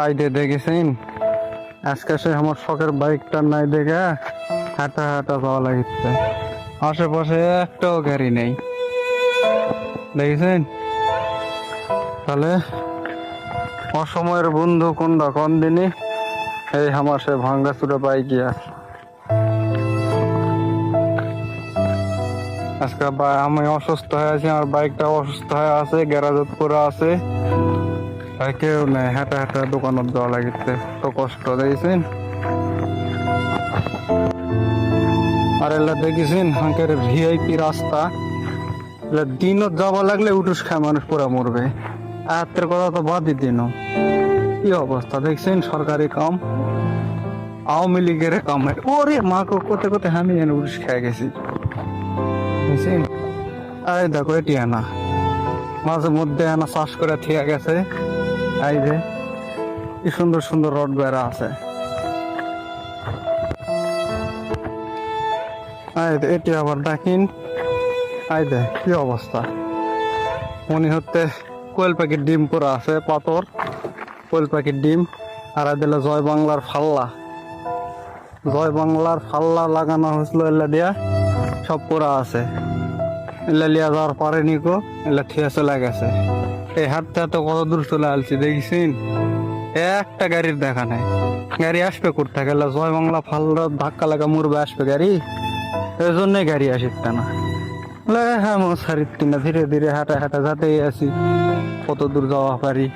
আইডে দেখেছেন আজকে সে আমার শখের বাইকটা নাই দেখে হাঁটা হাঁটা যাওয়া লাগিচ্ছে। আশেপাশে একটাও গাড়ি নেই, দেখেছেন? তাহলে অসময়ের বন্ধু কোনটা কোন দিনই এই আমার সে ভাঙ্গা চুরা বাইক আছে। আজকে আমি অসুস্থ হয়ে আছি, আমার বাইকটা অসুস্থ হয়ে আছে, গ্যারাজত করে আছে, কেউ নেই, হাঁটা হাঁটা দোকানত যাওয়া লাগিচ্ছে, তো কষ্ট দেখেছেন। আর এলা দেখেছেন হাঁকের ভিআইপি রাস্তা, এলা দিনত যাওয়া লাগলে উঠুস খায় মানুষ পুরা মরবে। আয়াতের কথা তো বাদই দিন, কি অবস্থা দেখছেন? সরকারি কাম, আওয়ামী লীগের কামের ওরে মা কোতে কোতে আমি এনে উঠুস খেয়ে গেছি, বুঝছেন? এই দেখো এটি আনা মাঝে মধ্যে আনা চাষ করে থিয়া গেছে, এই যে কি সুন্দর সুন্দর রড বেড়া আছে। এটি আবার দেখিন, এই দে কি অবস্থা, মনে হচ্ছে কোয়েল পাখির ডিম পরা আছে, পাথর কোয়েল পাখির ডিম। আর দিলে জয় বাংলার ফাল্লা, জয় বাংলার ফাল্লা লাগানো হয়েছিল, এলা দিয়া সব পরা আছে, এলা লিয়া যাওয়ার পারেনি কো, এলা থিয়া চলে গেছে। এই হাঁটতে হাঁটতে কত দূর চলে আসছি দেখছেন, একটা গাড়ির দেখা নাই। গাড়ি আসবে করতে গেলে জয় বাংলা ফাল্লা ধাক্কা লাগা মরবে, আসবে গাড়ি, এই জন্যই গাড়ি আসিচ্ছে না। হ্যাঁ মশারির না, ধীরে ধীরে হাঁটা হাঁটা যাতেই আছি, কত দূর যাওয়া পারি।